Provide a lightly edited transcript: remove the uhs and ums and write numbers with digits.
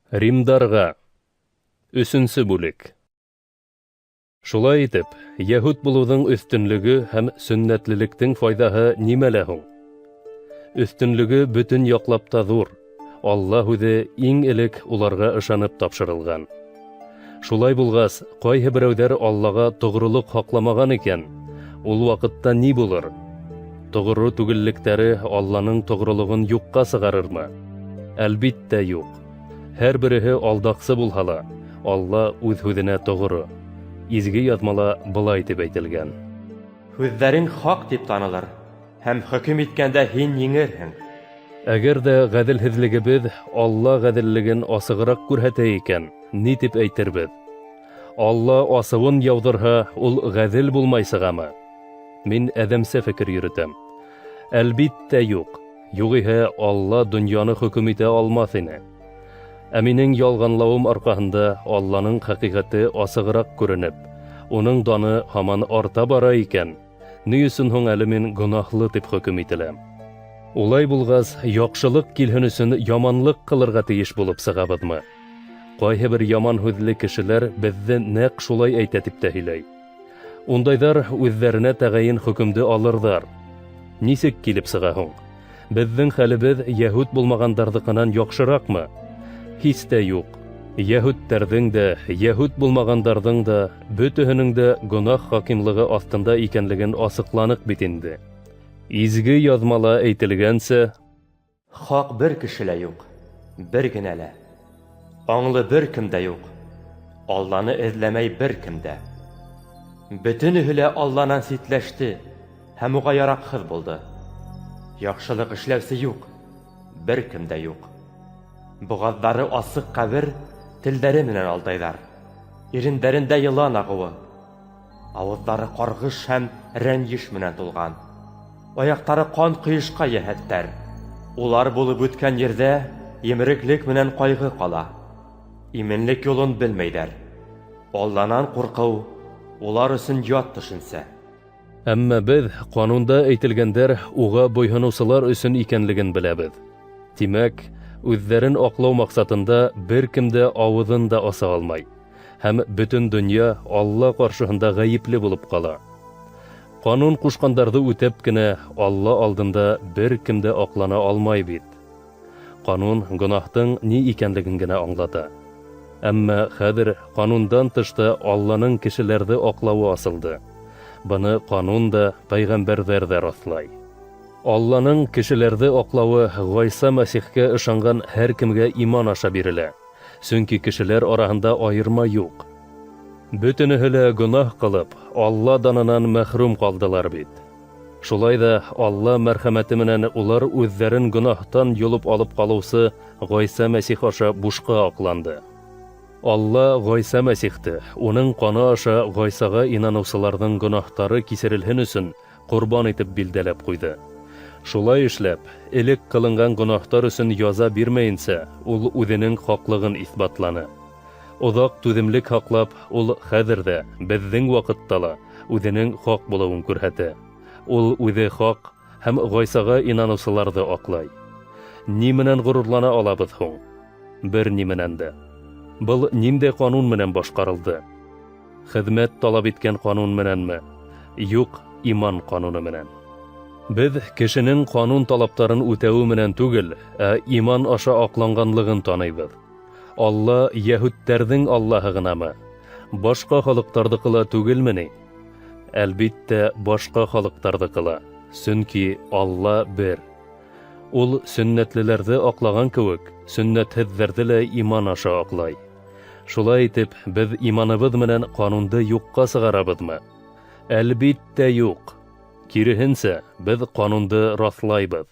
Римдарға. 3-нче бүлек. Шулай итеп, яһүд булуның өстөнлеге һәм сөннәтлелектең файдаһы нимәлә һуң? Өстөнлеге бөтен яклап та зур. Аллаһ үзе иң элек уларга ышанып тапшырылган. Шулай булгас, кайһы берәүләр Аллага тогрылык хакламаган икән, ул вакытта ни булыр? Тогры түгеллектәре Алланың тогрылыгын юкка сыгарырмы? Әлбиттә юк. Һәр береһе алдаксы булһа, Алла үз һүзенә тогры. Изге язмала былай дип әйтелгән: Һүҙҙәрең хак дип танылыр, һәм хөкем иткәндә һин еңерһең. Әгәр дә ғәҙелһеҙлегебеҙ Алла ғәҙеллеген асығыраҡ күрһәтә икән, ни тип әйтербеҙ? Алла асыуын яуҙырһа, ул ғәҙел булмай сығамы? Мин әҙәмсә фекер йөрөтәм. Әлбиттә юк. Юғиһә Алла донъяны хөкөм итә алмаҫ ине. Ә минең ялғанлауым арҡаһында Алланың хәҡиҡәте асығыраҡ күренеп, уның даны һаман арта бара икән, ни өсөн һуң әле мин гонаһлы тип хөкөм ителәм? Улай булғас, яҡшылыҡ килһен өсөн яманлыҡ ҡылырға тейеш булып сығабыҙмы? Ҡайһы бер яман һүҙле кешеләр беҙҙе нәҡ шулай әйтә тип тә һөйләй. Ундайҙар үҙҙәренә тәғәйен хөкөмдө алырҙар. Нисек килеп сыға һуң? Беҙҙең хәлебеҙ йәһүд булмағандарҙыҡынан яҡшыраҡмы? Һис тә юҡ. Йәһүдтәрҙең дә, йәһүд булмағандарҙың да, бөтөһөнөң дә гонаһ хакимлығы аҫтында икәнлеген асыҡланыҡ бит инде. Изге яҙмала әйтелгәнсә: Хак бер кеше лә юҡ, бер генә лә. Аңлы бер кем дә юҡ, Алланы эҙләмәй бер кем дә. Бөтөнөһө лә Алланан ситләште һәм уға яраҡһыҙ булды. Яҡшылыҡ эшләүсе юҡ, бер кем дә юҡ. Боғаҙҙары асыҡ ҡәбер, телдәре менән алдайҙар. Ирендәрендә йылан ағыуы. Ауыҙҙары ҡарғыш һәм рәнйеш менән тулған. Аяҡтары ҡан ҡойошҡа йәһәттәр. Улар булып үткән ерҙә емереклек менән ҡайғы ҡала. Именлек юлын белмәйҙәр. Алланан ҡурҡыу улар өсөн ят төшөнсә. Әммә беҙ ҡанунда әйтелгәндәр уға буйһоноусылар өсөн икәнлеген беләбеҙ. Тимәк, үҙҙәрен аҡлау маҡсатында бер кем дә ауыҙын да аса алмай, һәм бөтөн донъя Алла ҡаршыһында ғәйепле булып ҡала. Ҡанун ҡушҡандарҙы үтәп кенә Алла алдында бер кем дә аҡлана алмай бит. Ҡанун гонаһтың ни икәнлеген генә аңлата. Әммә хәҙер ҡанундан тышта Алланың кешеләрҙе аҡлауы асылды. Быны ҡанун да, пәйғәмбәрҙәр ҙә раҫлай. Алланың кешеләрҙе аҡлауы Ғайса Мәсихкә ышанған һәр кемгә иман аша бирелә. Сөнки кешеләр араһында айырма юҡ. Бөтөнөһө лә гонаһ ҡылып, Алла данынан мәхрүм ҡалдылар бит. Шулай ҙа Алла мәрхәмәте менән улар үҙҙәрен гонаһтан йолоп алып ҡалыусы Ғайса Мәсих аша бушҡа аҡланды. Алла Ғайса Мәсихте, уның ҡаны аша Ғайсаға инаныусыларҙың гонаһтары кисерелһен өсөн ҡорбан итеп билдәләп ҡуйҙы. Шулай эшләп, элек ҡылынған гонаһтар өсөн яза бирмәйенсә, ул үҙенең хаҡлығын иҫбатланы. Оҙаҡ түҙемлек һаҡлап, ул хәҙер ҙә, беҙҙең ваҡытта ла үҙенең хаҡ булыуын күрһәтә. Ул үҙе хаҡ һәм Ғайсаға инаныусыларҙы аҡлай. Ни менән ғорурлана алабыҙ һуң? Бер ни менән дә. Был ниндәй ҡанун менән башҡарылды? Хеҙмәт талап иткән ҡанун менәнме? Юҡ, иман ҡануны менән. Беҙ кешенең ҡанун талаптарын үтәүе менән түгел, ә иман аша аҡланғанлығын таныйбыҙ. Алла йәһүдтәрҙең Аллаһы ғынамы? Башҡа халыҡтарҙыҡы ла түгелме ни? Әлбиттә, башҡа халыҡтарҙыҡы ла. Сөнки Алла бер. Ул сөннәтлеләрҙе аҡлаған кеүек, сөннәтһеҙҙәрҙе лә иман аша аҡлай. Шулай итеп, беҙ иманыбыҙ менән ҡанунды юҡҡа сығарабыҙмы? Әлбиттә юҡ. Киреһенсә, беҙ ҡанунды раҫлайбыҙ.